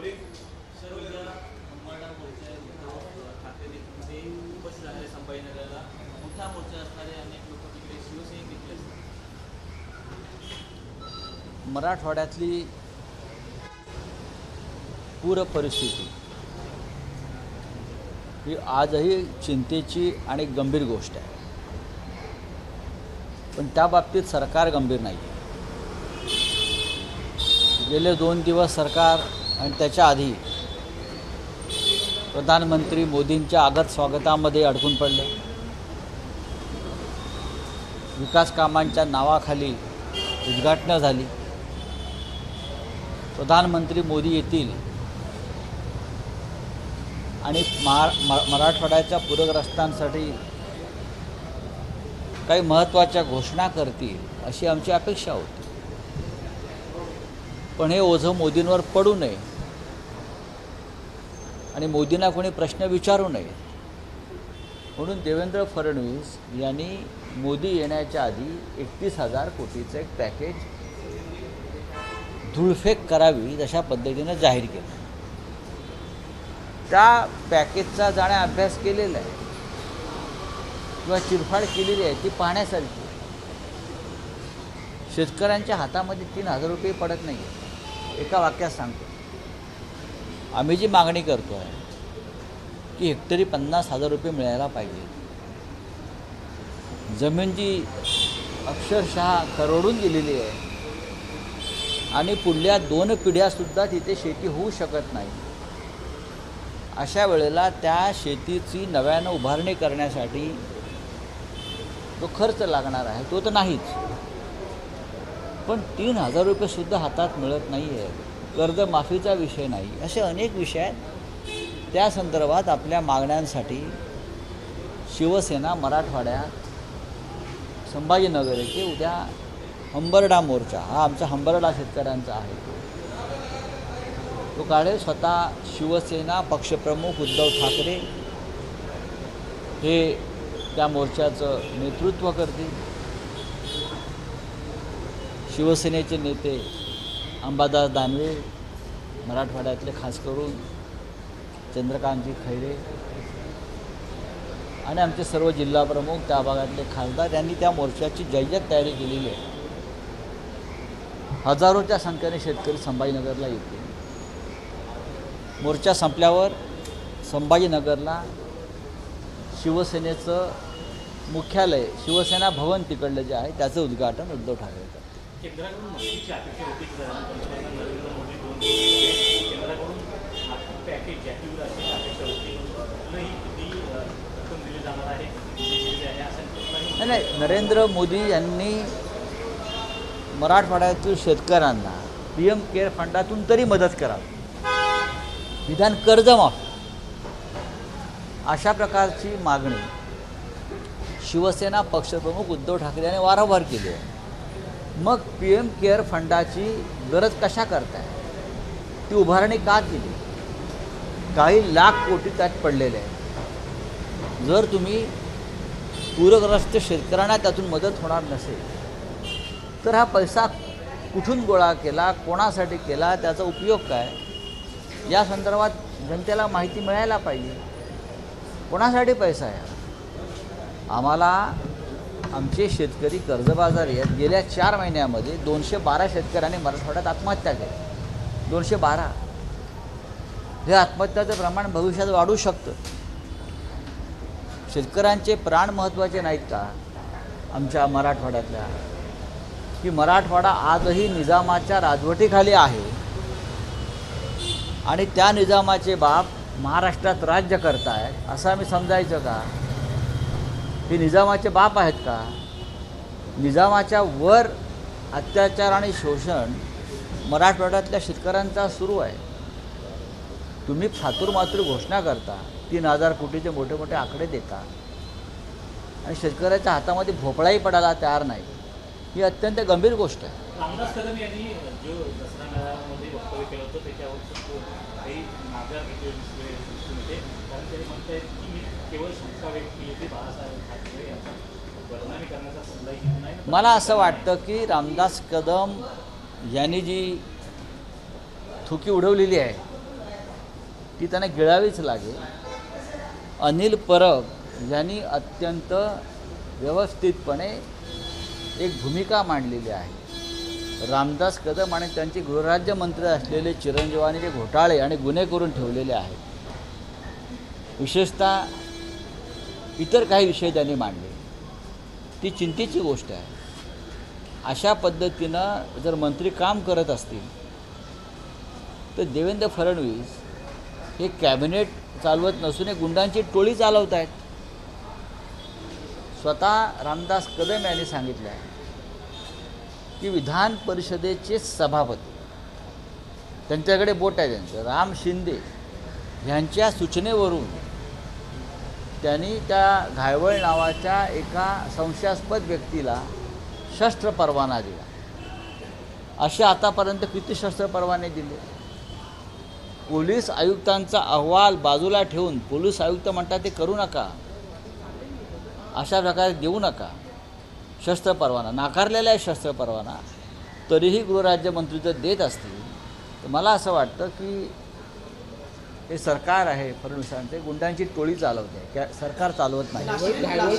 Sir उद्या अंबरनाथ मोर्चा ठाकरे नेतृत्वामध्ये उपस्थित झालेले संभाजीनगरला मोठा मोर्चा असणारे अनेक लोक तिकडे शिवसेनेत देखील असतात। मराठवाड्यातली पूर परिस्थिती ही आजही चिंतेची आणि गंभीर गोष्ट आहे, पण त्या बाबतीत सरकार गंभीर नाही आहे। गेले 2 दिवस सरकार आणि त्याच्या आधी प्रधानमंत्री मोदींच्या आगत स्वागतामध्ये अडकून पडले। विकास कामांच्या नावाखाली उद्घाटनं झाली। प्रधानमंत्री मोदी येतील आणि मराठवाड्याच्या पूरग्रस्तांसाठी काही महत्त्वाच्या घोषणा करतील अशी आमची अपेक्षा होती, पण हे ओझं मोदींवर पडू नये आणि मोदींना कोणी प्रश्न विचारू नये म्हणून देवेंद्र फडणवीस यांनी मोदी येण्याच्या आधी 31,000 कोटीचं एक पॅकेज धूळफेक करावी अशा पद्धतीनं जाहीर केलं। त्या पॅकेजचा जाणे अभ्यास केलेला आहे किंवा चिरफाड केलेली आहे ती पाहण्यासारखी। शेतकऱ्यांच्या हातामध्ये 3,000 रुपये पडत नाही। एका वाक्यात सांगतो, आम्ही जी मागणी करतो आहे की हेक्टरी 50,000 रुपये मिळायला पाहिजे। जमीन जी अक्षरशः करोडून गेलेली आहे आणि पुढल्या 2 पिढ्यासुद्धा तिथे शेती होऊ शकत नाही। अशा वेळेला त्या शेतीची नव्यानं उभारणी करण्यासाठी जो खर्च लागणार आहे तो तर नाहीच, पण 3,000 रुपयेसुद्धा हातात मिळत नाही आहे। कर्जमाफीचा विषय नाही, असे अनेक विषय आहेत। त्या संदर्भात आपल्या मागण्यांसाठी शिवसेना मराठवाड्यात संभाजीनगर येथे उद्या हंबरडा मोर्चा, हा आमचा हंबरडा शेतकऱ्यांचा आहे, तो काढेल। स्वतः शिवसेना पक्षप्रमुख उद्धव ठाकरे हे त्या मोर्चाचं नेतृत्व करतील। शिवसेनेचे नेते अंबादास दानवे, मराठवाड्यातले खास करून चंद्रकांतजी खैरे आणि आमचे सर्व जिल्हा प्रमुख, त्या भागातले खासदार यांनी त्या मोर्चाची जय्यत तयारी केलेली आहे। हजारोच्या संख्येने शेतकरी संभाजीनगरला येतील। मोर्चा संपल्यावर संभाजीनगरला शिवसेनेचं मुख्यालय, शिवसेना भवन तिकडलं जे आहे त्याचं उद्घाटन उद्धव ठाकरे करतात। केंद्राकडून मदतीची अपेक्षा होती की पंतप्रधान नरेंद्र मोदी 2 दिवस केंद्राकडून आर्थिक पॅकेज जाहीर अशी अपेक्षा होती, ही किती रक्कम दिली जाणार आहे, नाही। नरेंद्र मोदी यांनी मराठवाड्यातील शेतकऱ्यांना PM केअर फंडातून तरी मदत करावी, निदान कर्जमाफी अशा प्रकारची मागणी शिवसेना पक्षप्रमुख उद्धव ठाकरे यांनी वारंवार केली आहे। मग PM केअर फंडाची गरज कशा करताय, ती उभारणी का केली? काही लाख कोटी त्यात पडलेले आहेत। जर तुम्ही पूरग्रस्त शेतकऱ्यांना त्यातून मदत होणार नसेल तर हा पैसा कुठून गोळा केला, कोणासाठी केला, त्याचा उपयोग काय, या संदर्भात जनतेला माहिती मिळायला पाहिजे। कोणासाठी पैसा आहे? आम्हाला आमचे शेतकरी कर्जबाजारी आहेत। गेल्या 4 महिन्यामध्ये 212 शेतकऱ्यांनी मराठवाड्यात आत्महत्या केल्या। 212 हे आत्महत्याचं प्रमाण भविष्यात वाढू शकतं। शेतकऱ्यांचे प्राण महत्त्वाचे नाहीत का आमच्या मराठवाड्यातल्या? की मराठवाडा आजही निजामाच्या राजवटीखाली आहे आणि त्या निजामाचे बाप महाराष्ट्रात राज्य करतायत असं आम्ही समजायचं का? हे निजामाचे बाप आहेत का? निजामाच्या वर अत्याचार आणि शोषण मराठवाड्यातल्या शेतकऱ्यांचा सुरू आहे। तुम्ही फातूरमातूर घोषणा करता, 3,000 कोटीचे मोठे मोठे आकडे देता आणि शेतकऱ्याच्या हातामध्ये भोपळाही पडायला तयार नाही। ही अत्यंत गंभीर गोष्ट आहे। रामदास कदम यांनी जो दसरा मेळाव्यामध्ये वक्तव्य केलं होतं त्याच्यावर काही मागण्या दिसून येते, कारण ते म्हणतात की मी केवळ शंका व्यक्त केली होती बाळासाहेब ठाकरे यांचा बदनामी करण्याचा सल्ला घेत नाही। मला असं वाटतं की रामदास कदम यांनी जी थुकी उडवलेली आहे ती त्यांना गिळावीच लागेल. अनिल परब यांनी अत्यंत व्यवस्थितपणे एक भूमिका मांडलेली आहे. रामदास कदम आणि त्यांचे गृहराज्यमंत्री असलेले चिरंजीवानी जे घोटाळे आणि गुन्हे करून ठेवलेले आहेत, विशेषतः इतर काही विषय त्यांनी मांडले, ती चिंतेची गोष्ट आहे. अशा पद्धतीनं जर मंत्री काम करत असतील तर देवेंद्र फडणवीस हे कॅबिनेट चालवत नसून हे गुंडांची टोळी चालवत आहेत. स्वतः रामदास कदम यांनी सांगितलं आहे की विधान परिषदेचे सभापती, त्यांच्याकडे बोट आहे त्यांचं, राम शिंदे यांच्या सूचनेवरून त्यांनी त्या घायवळ नावाच्या एका संशयास्पद व्यक्तीला शस्त्र परवाना दिला. असे आतापर्यंत किती शस्त्र परवाने दिले? पोलीस आयुक्तांचा अहवाल बाजूला ठेवून पोलीस आयुक्त म्हणतात ते करू नका, अशा प्रकारे देऊ नका शस्त्र परवाना, नाकारलेला आहे शस्त्र परवाना, तरीही गृहराज्यमंत्री जर देत असतील तर मला असं वाटतं की हे सरकार आहे फडणवीसांचे, गुंडांची टोळी चालवते, सरकार चालवत नाही. घायवळ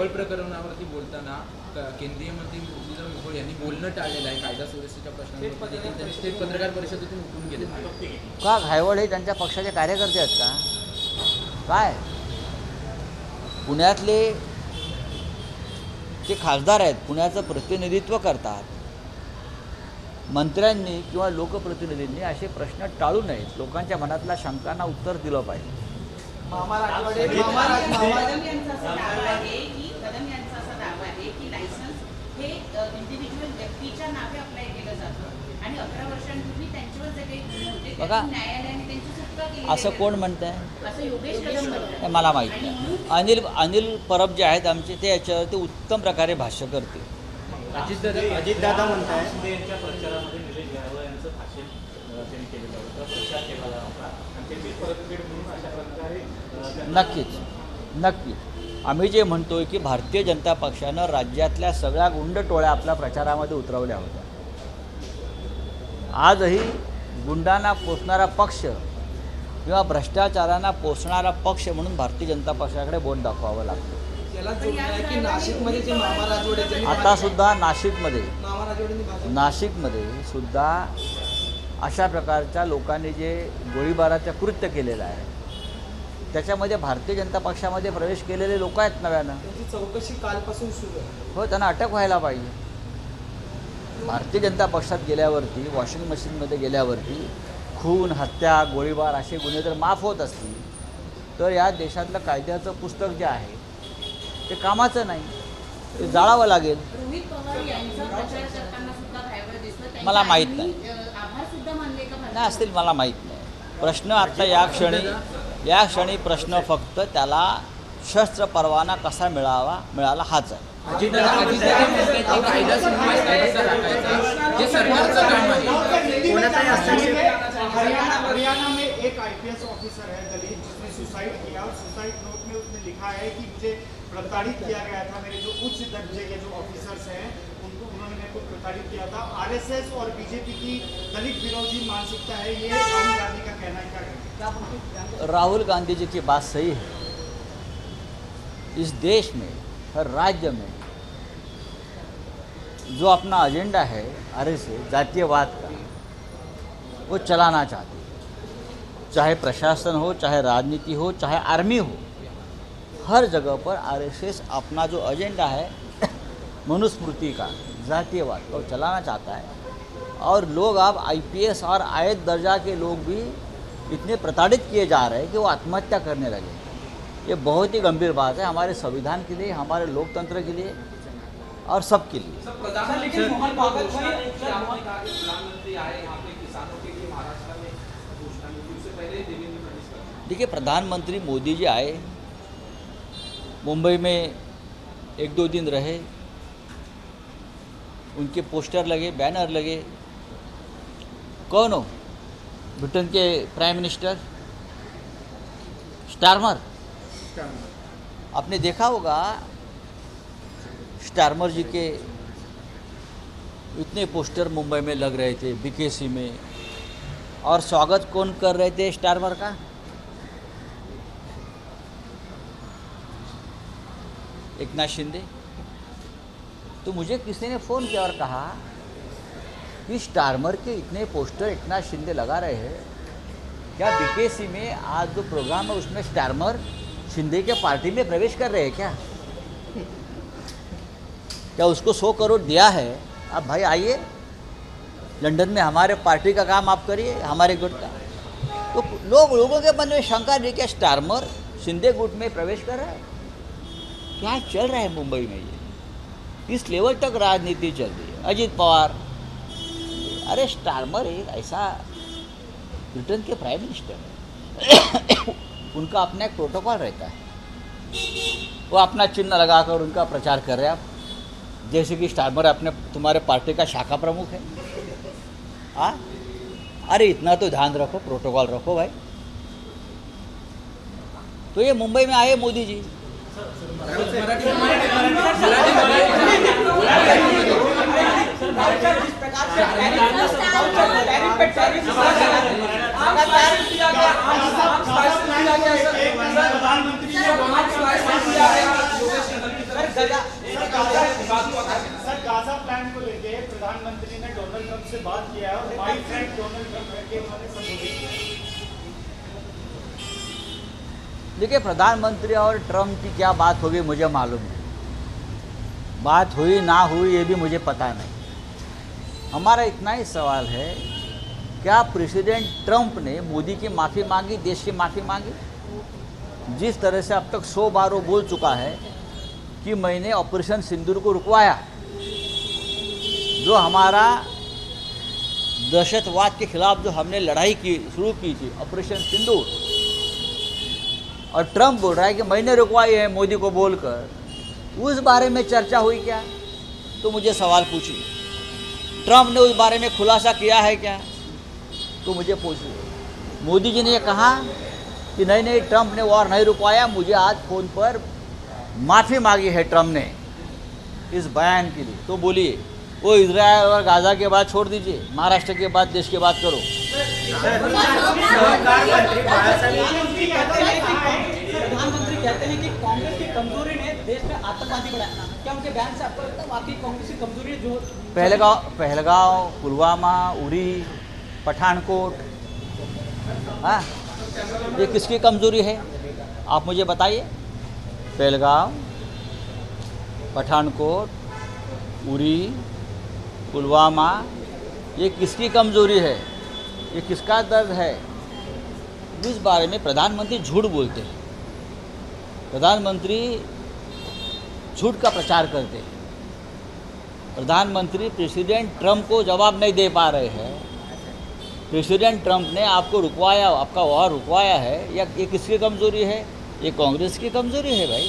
प्रकरणावरती बोलताना केंद्रीय मंत्री मुरलीधर मोहोळ यांनी बोलणं टाळलेलं आहे. कायदा सुव्यवस्थेच्या प्रश्नांवर त्यांनी स्टेट पत्रकार परिषदेतून उठून गेले. का घायवळ हे त्यांच्या पक्षाचे कार्यकर्ते आहेत का? काय पुण्यातले जे खासदार आहेत, पुण्याचं प्रतिनिधित्व करतात, मंत्र्यांनी किंवा लोकप्रतिनिधींनी असे प्रश्न टाळू नयेत. लोकांच्या मनातल्या शंकांना उत्तर दिलं पाहिजे. कदम यांचा असा दावा आहे की लायसन्स हे इंडिव्हिज्युअल व्यक्तीच्या नावे अप्लाय केलं जातं आणि 11 वर्षांपूर्वी त्यांच्यावर जे काही गुन्हे होते बघा, त्यातून न्यायालयाने त्यांची सुटका केली. असं कोण म्हणतंय? असं योगेश कदम म्हणतात. मला माहीत नाही. अनिल परब जे आहेत आमचे, ते याच्यावरती उत्तम प्रकारे भाष्य करतील. अजितदादा म्हणताय शिंदे यांच्या प्रचारामध्ये निलेश घायवळ यांचं भाषण त्यांनी केलेलं होतं, प्रचार केला होता आणि त्याची परतफेड म्हणून अशा प्रकारे नक्कीच आम्ही जे म्हणतोय की भारतीय जनता पक्षानं राज्यातल्या सगळ्या गुंड टोळ्या आपल्या प्रचारामध्ये उतरवल्या होत्या. आजही गुंडांना पोसणारा पक्ष किंवा भ्रष्टाचारांना पोसणारा पक्ष म्हणून भारतीय जनता पक्षाकडे बोट दाखवावं लागतं. आतासुद्धा नाशिकमध्ये सुद्धा अशा प्रकारच्या लोकांनी जे गोळीबाराचं कृत्य केलेलं आहे त्याच्यामध्ये भारतीय जनता पक्षामध्ये प्रवेश केलेले लोक आहेत नव्यानं. चौकशी कालपासून सुरू आहे. हो, त्यांना अटक व्हायला पाहिजे. भारतीय जनता पक्षात गेल्यावरती, वॉशिंग मशीनमध्ये गेल्यावरती खून, हत्या, गोळीबार असे गुन्हे जर माफ होत असतील तर या देशातलं कायद्याचं पुस्तक जे आहे ते कामाचं नाही, ते जाळावं लागेल. रोहित पवार यांचा प्रचार करताना सुद्धा घायवळ दिसलं. मला माहीत नाही. आभार सुद्धा मानले का? नाही असतील, मला माहीत नाही. प्रश्न आत्ता या क्षणी प्रश्न फक्त त्याला शस्त्र परवाना कसा मिळाला हाच आहे. हरियाणा में एक आईपीएस ऑफिसर है दलित, जिसने सुसाइड किया और सुसाइड नोट में उसने लिखा है कि मुझे प्रताड़ित किया गया था, मेरे जो उच्च दर्जे के जो ऑफिसर्स हैं उन्होंने मेरे को प्रताड़ित किया था. आरएसएस और बीजेपी की दलित विरोधी मानसिकता है, ये राहुल गांधी का कहना है. क्या राहुल गांधी जी की बात सही है. इस देश में, हर राज्य में जो अपना एजेंडा है आरएसएस जातीयवाद का, वो चलाना चाहती है. चाहे प्रशासन हो, चाहे राजनीति हो, चाहे आर्मी हो, हर जगह पर आरएसएस अपना जो एजेंडा है मनुस्मृति का, जातीयवाद को चलाना चाहता है. और लोग अब आईपीएस और आयत दर्जा के लोग भी इतने प्रताड़ित किए जा रहे हैं कि वो आत्महत्या करने लगे. ये बहुत ही गंभीर बात है हमारे संविधान के लिए, हमारे लोकतंत्र के लिए और सबके लिए. देखिए, प्रधानमंत्री मोदी जी आए, मुंबई में 1-2 दिन रहे, उनके पोस्टर लगे, बैनर लगे. कौन हो? ब्रिटेन के प्राइम मिनिस्टर स्टारमर. आपने देखा होगा स्टारमर जी के इतने पोस्टर मुंबई में लग रहे थे, बीकेसी में, और स्वागत कौन कर रहे थे स्टारमर का? एकनाथ शिंदे। तो मुझे किसी ने फ़ोन किया और कहा कि स्टारमर के इतने पोस्टर एकनाथ शिंदे लगा रहे हैं, क्या बीकेसी में आज जो प्रोग्राम है उसमें स्टारमर शिंदे के पार्टी में प्रवेश कर रहे हैं क्या? क्या उसको 100 करोड़ दिया है? अब भाई आइए लंदन में हमारे पार्टी का काम आप करिए, हमारे गुट का। तो लोगों के मन में शंका नहीं, क्या स्टारमर शिंदे गुट में प्रवेश कर रहा है? क्या चल रहा है मुंबई में? ये इस लेवल तक राजनीति चल रही है। अजीत पवार, अरे स्टारमर एक ऐसा ब्रिटेन के प्राइम मिनिस्टर है उनका अपना एक प्रोटोकॉल रहता है, वो अपना चिन्ह लगाकर उनका प्रचार कर रहे हैं आप, जैसे कि स्टारमर अपने तुम्हारे पार्टी का शाखा प्रमुख है। हाँ, अरे इतना तो ध्यान रखो, प्रोटोकॉल रखो भाई। तो ये मुंबई में आए मोदी जी, सर गाजा प्लान को लेके प्रधानमंत्री ने डोनाल्ड ट्रंप से बात किया है और माय फ्रेंड डोनाल्ड ट्रंप करके उन्होंने संबोधित किया। देखिए प्रधानमंत्री और ट्रंप की क्या बात होगी मुझे मालूम है, बात हुई ना हुई ये भी मुझे पता नहीं। हमारा इतना ही सवाल है, क्या प्रेसिडेंट ट्रंप ने मोदी की माफ़ी मांगी, देश की माफ़ी मांगी? जिस तरह से अब तक 100 बार वो बोल चुका है कि मैंने ऑपरेशन सिंदूर को रुकवाया, जो हमारा दहशतवाद के खिलाफ जो हमने लड़ाई की शुरू की थी ऑपरेशन सिंदूर, और ट्रंप बोल रहा है कि मैंने रुकवाई है मोदी को बोलकर, उस बारे में चर्चा हुई क्या? तो मुझे सवाल पूछिए, ट्रंप ने उस बारे में खुलासा किया है क्या? तो मुझे पूछिए। मोदी जी ने ये कहा कि नहीं ट्रंप ने वॉर नहीं रुकवाया, मुझे आज फ़ोन पर माफ़ी मांगी है ट्रंप ने इस बयान के लिए। तो बोलिए, वो इजरायल और गाज़ा के बाद छोड़ दीजिए, महाराष्ट्र के बाद देश की बात करो। प्रधानमंत्री कहते हैं कि कांग्रेस की कमजोरी ने देश में आतंकवादी बढ़ाया। क्या उनके बयान से आपको लगता है वाकई कांग्रेस की कमजोरी है? जो पहलगांव, पुलवामा, उरी, पठानकोट, हाँ, ये किसकी कमजोरी है आप मुझे बताइए। पहलगांव, पठानकोट, उरी, पुलवामा, ये किसकी कमजोरी है? ये किसका दर्द है? इस बारे में प्रधानमंत्री झूठ बोलते हैं, प्रधानमंत्री झूठ का प्रचार करते हैं। प्रधानमंत्री प्रेसिडेंट ट्रंप को जवाब नहीं दे पा रहे हैं। प्रेसिडेंट ट्रंप ने आपको रुकवाया, आपका वॉर रुकवाया है, या ये किसकी कमज़ोरी है? ये कांग्रेस की कमज़ोरी है भाई।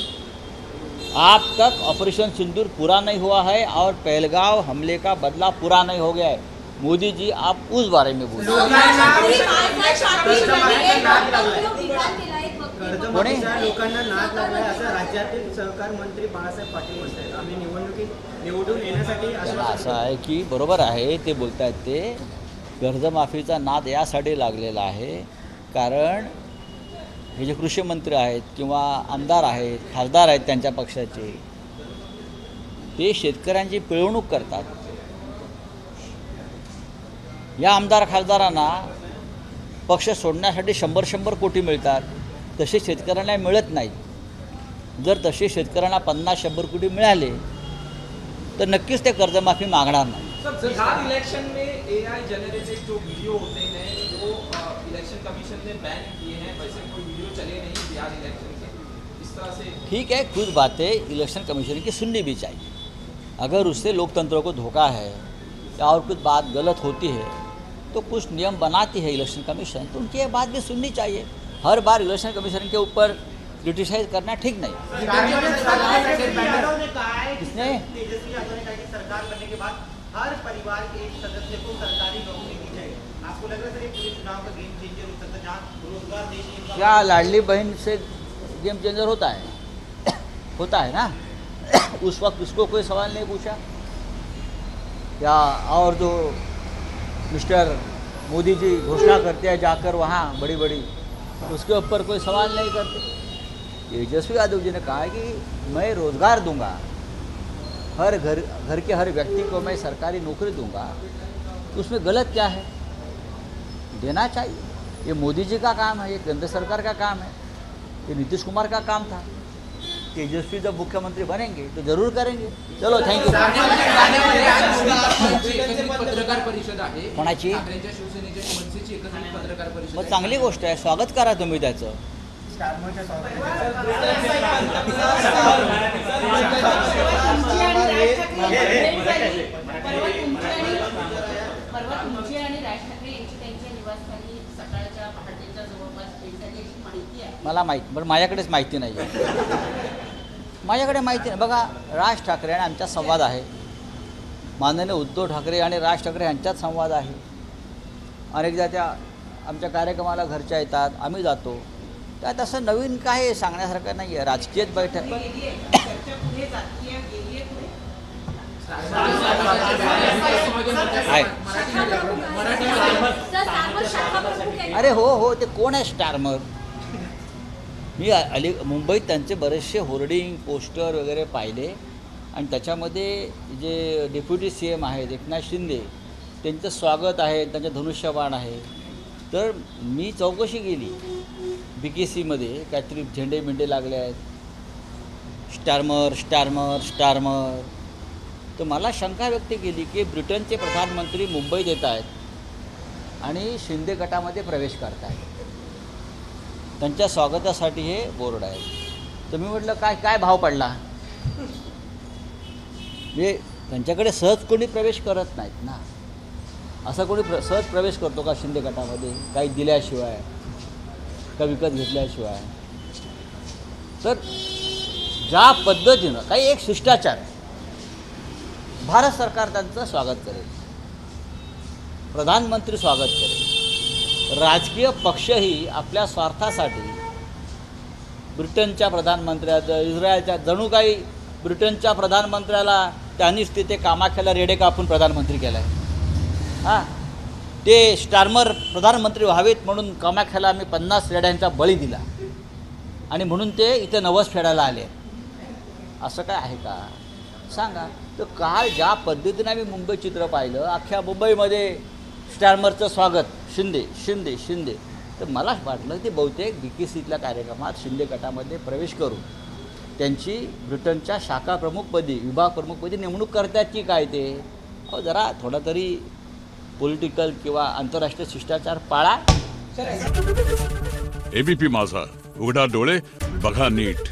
आप तक ऑपरेशन सिंदूर पूरा नहीं हुआ है और पहलगांव हमले का बदला पूरा नहीं हो गया है। मोदी जी आप उस बारे में बोलिए। लोकांना नाद लागलाय असं राज्यातील सहकार मंत्री बाळासाहेब पाटील म्हणतात. आम्ही निवडून येण्यासाठी असं आहे की बरोबर आहे ते बोलतायत, ते कर्जमाफीचा नाद यासाठी लागलेला आहे कारण हे जे कृषी मंत्री आहेत किंवा आमदार आहेत, खासदार आहेत त्यांच्या पक्षाचे, ते शेतकऱ्यांची पिळवणूक करतात। या आमदार खासदारांना पक्ष सोडण्यासाठी 100 कोटी मिळतात, तसे शेतकऱ्यांना मिळत नाहीत। जर तसे शेतकऱ्यांना 50-100 कोटी मिळाले तर नक्कीच ते कर्जमाफी मागणार नाही। बिहार इलेक्शन में AI जनरेटेड जो वीडियो होते हैं वो इलेक्शन कमीशन ने बैन किए हैं, वैसे कोई वीडियो चले नहीं बिहार इलेक्शन के, इस तरह से ठीक है, कुछ बातें इलेक्शन कमीशन की सुननी भी चाहिए। अगर उससे लोकतंत्र को धोखा है या और कुछ बात गलत होती है तो कुछ नियम बनाती है इलेक्शन कमीशन, तो उनकी ये बात भी सुननी चाहिए। हर बार इलेक्शन कमीशन के ऊपर क्रिटिसाइज करना ठीक नहीं। किसने? तेजस्वी यादव ने कहा कि सरकार बनने के बाद हर परिवार के एक सदस्य को सरकारी नौकरी दी जाए। आपको लग रहा है सर ये पूरे चुनाव का गेम चेंजर हो सकता है, जहाँ रोजगार देने क्या लाडली बहन से गेम चेंजर होता है? होता है ना। उस वक्त उसको कोई सवाल नहीं पूछा, या और जो मिस्टर मोदी जी घोषणा करते हैं जाकर वहाँ बड़ी बड़ी, उसके ऊपर कोई सवाल नहीं करते। तेजस्वी यादव जी ने कहा है कि मैं रोज़गार दूंगा, हर घर के हर व्यक्ति को मैं सरकारी नौकरी दूंगा, तो उसमें गलत क्या है? देना चाहिए। ये मोदी जी का काम है, ये केंद्र सरकार का काम है, ये नीतीश कुमार का काम था। तेजस्वी जब मुख्यमंत्री बनेंगे तो जरूर करेंगे। चलो थँक्यू। पत्रकार परिषद आहे कोणाची? ठाकरेंच्या शिवसेनेच्या मनसेची एकत्रित पत्रकार परिषद मग चांगली गोष्ट आहे, स्वागत करा तुम्ही त्याचं। परवा तुमची आणि राज ठाकरे यांची त्यांच्या निवासस्थानी सकाळच्या पहाटेच्या जवळपास भेट झाली याची माहिती आहे। मला माहिती, पण माझ्याकडेच माहिती नाही आहे। माझ्याकडे माहिती नाही। बघा, राज ठाकरे आणि आमचा संवाद आहे, माननीय उद्धव ठाकरे आणि राज ठाकरे यांच्यात संवाद आहे। अनेकदा त्या आमच्या कार्यक्रमाला घरच्या येतात, आम्ही जातो, त्यात असं नवीन काय सांगण्यासारखं नाही आहे। राजकीयच बैठक गेली आहे चर्चा पुढे जातीय गेली आहे पुढे आहे। अरे हो, ते कोण आहे स्टारमर? मी मुंबईत त्यांचे बरेचसे होर्डिंग पोस्टर वगैरे पाहिले आणि त्याच्यामध्ये जे डेप्युटी CM आहेत एकनाथ शिंदे, त्यांचं स्वागत आहे, त्यांचं धनुष्यबाण आहे। तर मी चौकशी केली, BKCमध्ये काहीतरी झेंडे बिंडे लागले आहेत, स्टारमर। तर मला शंका व्यक्त केली की ब्रिटनचे प्रधानमंत्री मुंबईत येत आहेत आणि शिंदे गटामध्ये प्रवेश करत आहेत, त्यांच्या स्वागतासाठी हे बोर्ड आहे। तर मी म्हटलं काय भाव पडला? म्हणजे त्यांच्याकडे सहज कोणी प्रवेश करत नाहीत ना। असा कोणी सहज प्रवेश करतो का शिंदे गटामध्ये, काही दिल्याशिवाय, का विकत घेतल्याशिवाय? तर ज्या पद्धतीनं काही एक शिष्टाचार, भारत सरकार त्यांचं स्वागत करेल, प्रधानमंत्री स्वागत करेल। राजकीय पक्षही आपल्या स्वार्थासाठी ब्रिटनच्या प्रधानमंत्र्याचं, इस्रायलच्या, जणू काही ब्रिटनच्या प्रधानमंत्र्याला त्यांनीच तिथे कामाख्याला रेडे कापून प्रधानमंत्री केला आहे। हां, ते स्टारमर प्रधानमंत्री व्हावेत म्हणून कामाख्याला आम्ही 50 रेड्यांचा बळी दिला आणि म्हणून ते इथे नवस फेडायला आले। असं काय आहे का? सांगा। तर काल ज्या पद्धतीने आम्ही मुंबई चित्र पाहिलं, अख्ख्या मुंबईमध्ये स्टारमरचं स्वागत, शिंदे, तर मला वाटलं ते बहुतेक BKCतल्या कार्यक्रमात शिंदे गटामध्ये प्रवेश करून त्यांची ब्रिटनच्या शाखा प्रमुखपदी, विभाग प्रमुखपदी नेमणूक करतात की काय? ते जरा थोडा तरी पॉलिटिकल किंवा आंतरराष्ट्रीय शिष्टाचार पाळा। ABP माझा, उघडा डोळे बघा नीट।